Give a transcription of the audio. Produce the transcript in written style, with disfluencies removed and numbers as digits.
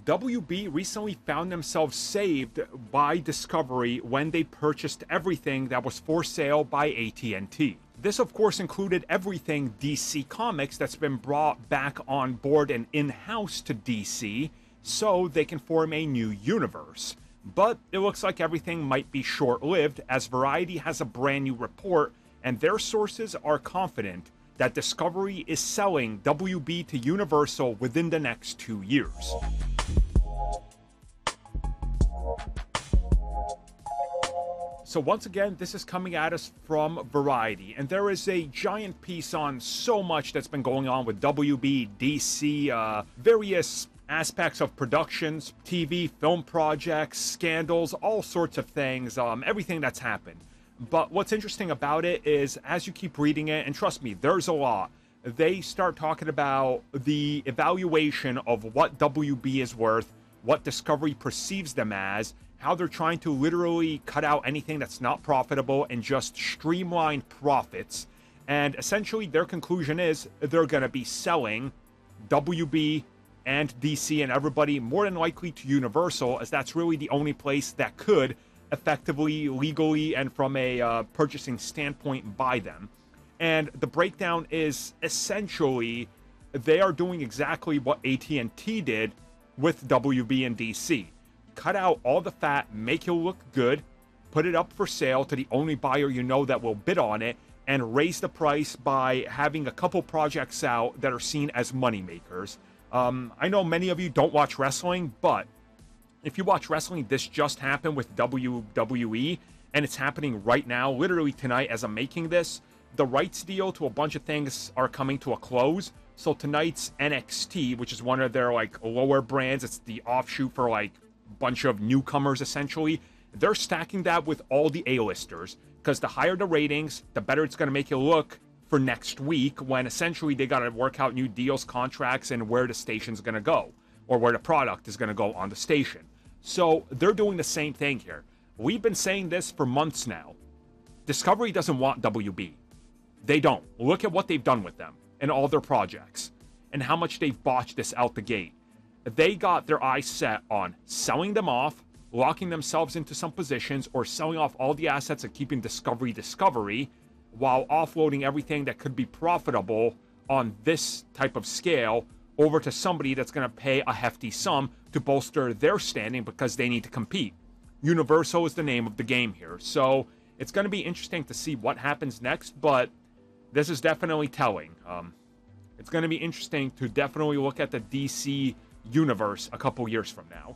WB recently found themselves saved by Discovery when they purchased everything that was for sale by AT&T. This, of course, included everything DC Comics that's been brought back on board and in-house to DC so they can form a new universe. But it looks like everything might be short-lived, as Variety has a brand new report, and their sources are confident that Discovery is selling WB to Universal within the next 2 years. So once again, this is coming at us from Variety, and there is a giant piece on so much that's been going on with WB, DC, various aspects of productions, TV, film projects, scandals, all sorts of things, everything that's happened. But what's interesting about it is, as you keep reading it, and trust me, there's a lot, they start talking about the evaluation of what WB is worth, what Discovery perceives them as, how they're trying to literally cut out anything that's not profitable and just streamline profits. And essentially their conclusion is they're going to be selling WB and DC and everybody more than likely to Universal, as that's really the only place that could effectively, legally, and from a purchasing standpoint buy them. And the breakdown is essentially they are doing exactly what AT&T did with WB and DC. Cut out all the fat, make it look good, put it up for sale to the only buyer you know that will bid on it, and raise the price by having a couple projects out that are seen as moneymakers. I know many of you don't watch wrestling, but if you watch wrestling, this just happened with WWE, and it's happening right now, literally tonight as I'm making this. The rights deal to a bunch of things are coming to a close. So tonight's NXT, which is one of their like lower brands, it's the offshoot for like a bunch of newcomers essentially. They're stacking that with all the A-listers, because the higher the ratings, the better it's going to make you look for next week, when essentially they got to work out new deals, contracts, and where the station's going to go, or where the product is going to go on the station. So they're doing the same thing here. We've been saying this for months now. Discovery doesn't want WB. They don't. Look at what they've done with them and all their projects and how much they've botched this out the gate. They got their eyes set on selling them off, locking themselves into some positions, or selling off all the assets and keeping Discovery, while offloading everything that could be profitable on this type of scale over to somebody that's going to pay a hefty sum to bolster their standing because they need to compete. Universal is the name of the game here. So it's going to be interesting to see what happens next, but this is definitely telling. It's going to be interesting to definitely look at the DC universe a couple years from now.